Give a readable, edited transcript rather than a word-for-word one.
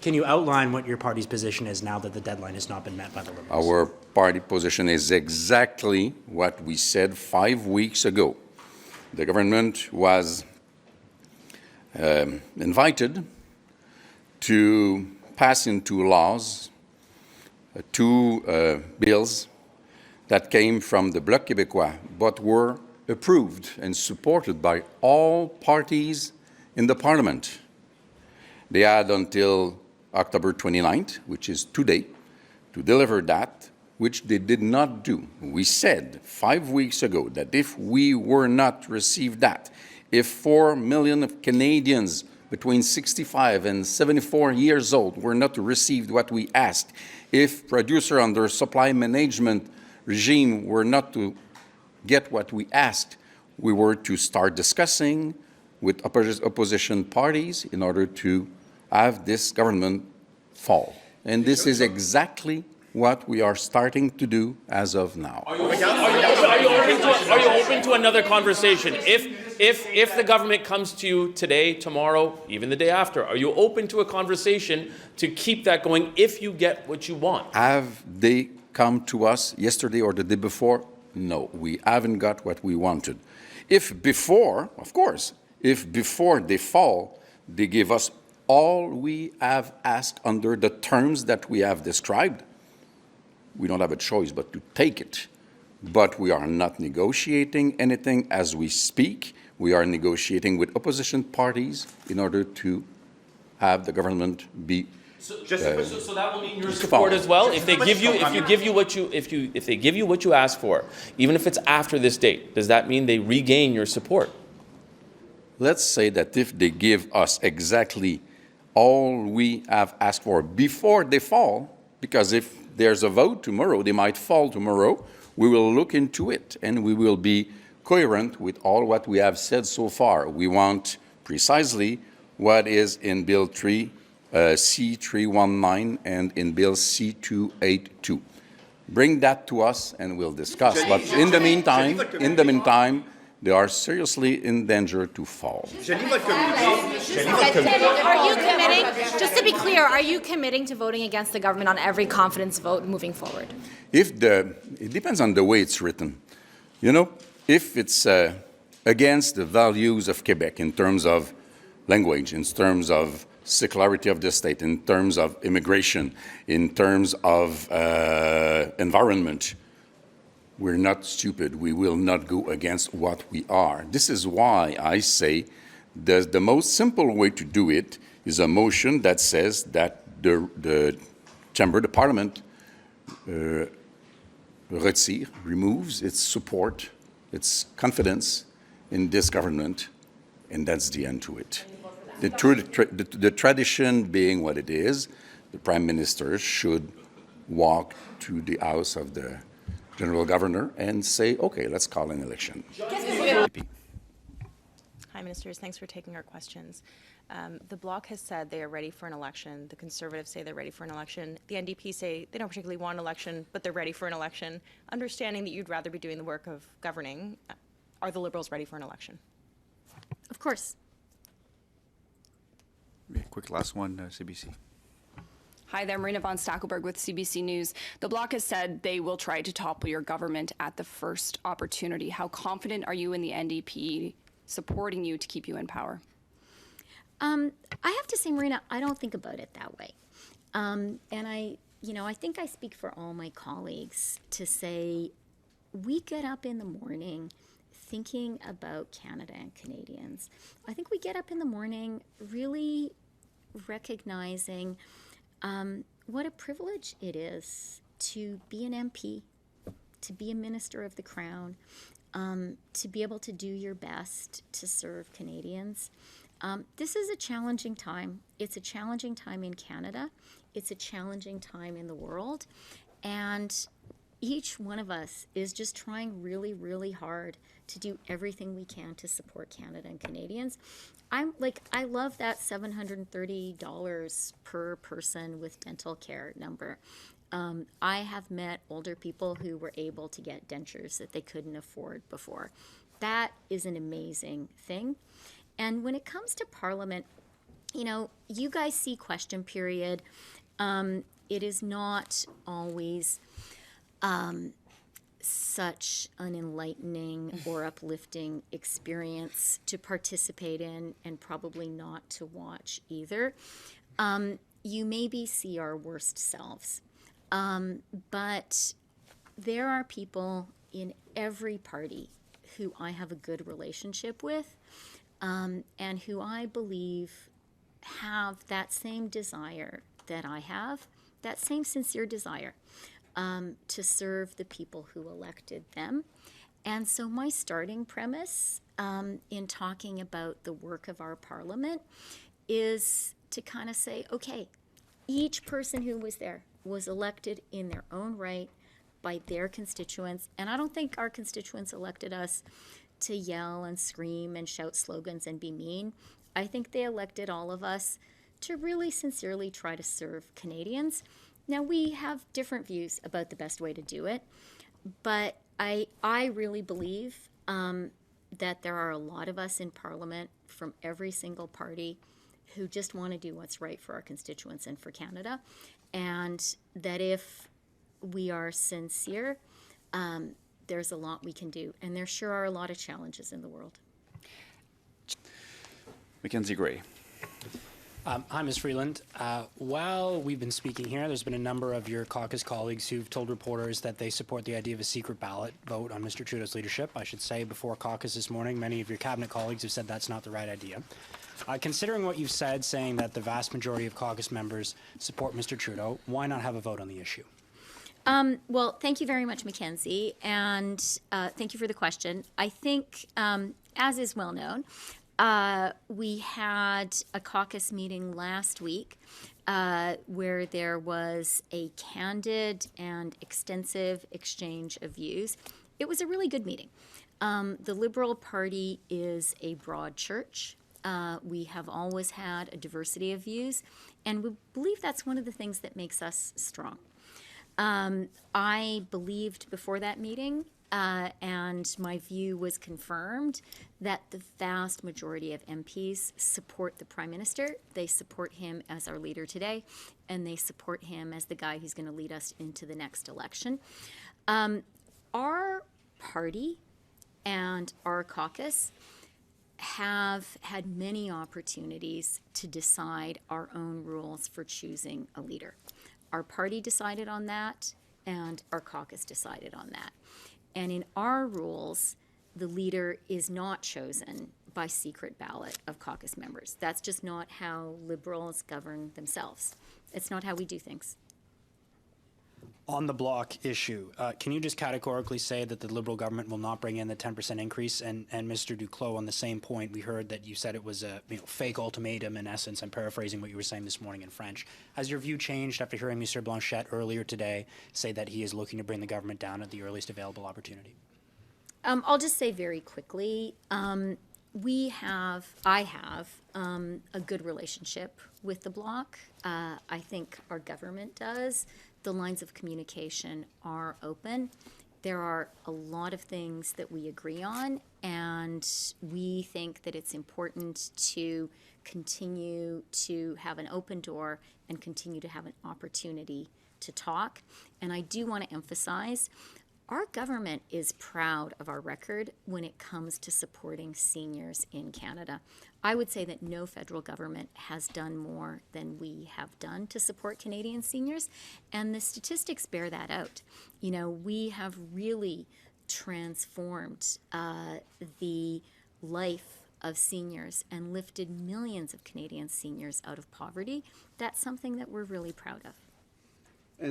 Can you outline what your party's position is now that the deadline has not been met by the Liberals? Our party position is exactly what we said 5 weeks ago. The government was invited to pass into laws two bills that came from the Bloc Quebecois, but were approved and supported by all parties in the Parliament. They had until October 29th, which is today, to deliver that, which they did not do. We said 5 weeks ago that if we were not received that, if 4 million of Canadians between 65 and 74 years old were not to receive what we asked, if producers under supply management regime were not to get what we asked, we were to start discussing with opposition parties in order to have this government fall. And this is exactly what we are starting to do as of now. Are you open to another conversation? If the government comes to you today, tomorrow, even the day after, are you open to a conversation to keep that going if you get what you want? Have they come to us yesterday or the day before? No, we haven't got what we wanted. If before, of course, if before they fall, they give us all we have asked under the terms that we have described, we don't have a choice but to take it. But we are not negotiating anything as we speak. We are negotiating with opposition parties in order to have the government be. So that will mean your support as well. If they give you, if they give you what you ask for, even if it's after this date, does that mean they regain your support? Let's say that if they give us exactly all we have asked for before they fall, because if there's a vote tomorrow, they might fall tomorrow, we will look into it and we will be coherent with all what we have said so far. We want precisely what is in Bill 3, C319 and in Bill C282. Bring that to us and we'll discuss. But in the meantime, they are seriously in danger to fall. Are you committing, just to be clear, are you committing to voting against the government on every confidence vote moving forward? It depends on the way it's written. You know, if it's against the values of Quebec in terms of language, in terms of secularity of the state, in terms of immigration, in terms of environment, we're not stupid. We will not go against what we are. This is why I say the most simple way to do it is a motion that says that the Chamber, the Parliament, removes its support, its confidence in this government, and that's the end to it. The tradition being what it is, the Prime Minister should walk to the House of the General Governor and say, okay, let's call an election. Hi, Ministers. Thanks for taking our questions. The Bloc has said they are ready for an election. The Conservatives say they're ready for an election. The NDP say they don't particularly want an election, but they're ready for an election. Understanding that you'd rather be doing the work of governing, are the Liberals ready for an election? Of course. Quick last one, CBC. Hi there, Marina von Stackelberg with CBC News. The Bloc has said they will try to topple your government at the first opportunity. How confident are you in the NDP supporting you to keep you in power? I have to say, Marina, I don't think about it that way. And I think I speak for all my colleagues to say we get up in the morning thinking about Canada and Canadians. I think we get up in the morning really recognizing what a privilege it is to be an MP, to be a Minister of the Crown, to be able to do your best to serve Canadians. This is a challenging time. It's a challenging time in Canada. It's a challenging time in the world. And each one of us is just trying really, really hard to do everything we can to support Canada and Canadians. I love that $730 per person with dental care number. I have met older people who were able to get dentures that they couldn't afford before. That is an amazing thing. And when it comes to Parliament, you know, you guys see question period. It is not always such an enlightening or uplifting experience to participate in, and probably not to watch either. You maybe see our worst selves, but there are people in every party who I have a good relationship with, and who I believe have that same desire that I have, that same sincere desire to serve the people who elected them. And so my starting premise in talking about the work of our parliament is to kind of say, okay, each person who was there was elected in their own right by their constituents. And I don't think our constituents elected us to yell and scream and shout slogans and be mean. I think they elected all of us to really sincerely try to serve Canadians. Now, we have different views about the best way to do it, but I really believe that there are a lot of us in Parliament from every single party who just want to do what's right for our constituents and for Canada, and that if we are sincere, there's a lot we can do, and there sure are a lot of challenges in the world. Mackenzie Gray. Hi, Ms. Freeland. While we've been speaking here, there's been a number of your caucus colleagues who've told reporters that they support the idea of a secret ballot vote on Mr. Trudeau's leadership. I should say, before caucus this morning, many of your cabinet colleagues have said that's not the right idea. Considering what you've said, saying that the vast majority of caucus members support Mr. Trudeau, why not have a vote on the issue? Well, thank you very much, Mackenzie, and thank you for the question. I think, as is well known, we had a caucus meeting last week where there was a candid and extensive exchange of views. It was a really good meeting. The Liberal Party is a broad church. We have always had a diversity of views, and we believe that's one of the things that makes us strong. I believed before that meeting, and my view was confirmed, that the vast majority of MPs support the Prime Minister. They support him as our leader today, and they support him as the guy who's going to lead us into the next election. Our party and our caucus have had many opportunities to decide our own rules for choosing a leader. Our party decided on that, and our caucus decided on that. And in our rules, the leader is not chosen by secret ballot of caucus members. That's just not how Liberals govern themselves. It's not how we do things. On the Bloq issue, can you just categorically say that the Liberal government will not bring in the 10% increase? And Mr. Duclos, on the same point, we heard that you said it was a fake ultimatum, in essence. I'm paraphrasing what you were saying this morning in French. Has your view changed after hearing Mr. Blanchet earlier today say that he is looking to bring the government down at the earliest available opportunity? I'll just say very quickly, I have a good relationship with the Bloq. I think our government does. The lines of communication are open. There are a lot of things that we agree on, and we think that it's important to continue to have an open door and continue to have an opportunity to talk. And I do want to emphasize, our government is proud of our record when it comes to supporting seniors in Canada. I would say that no federal government has done more than we have done to support Canadian seniors, and the statistics bear that out. You know, we have really transformed the life of seniors and lifted millions of Canadian seniors out of poverty. That's something that we're really proud of.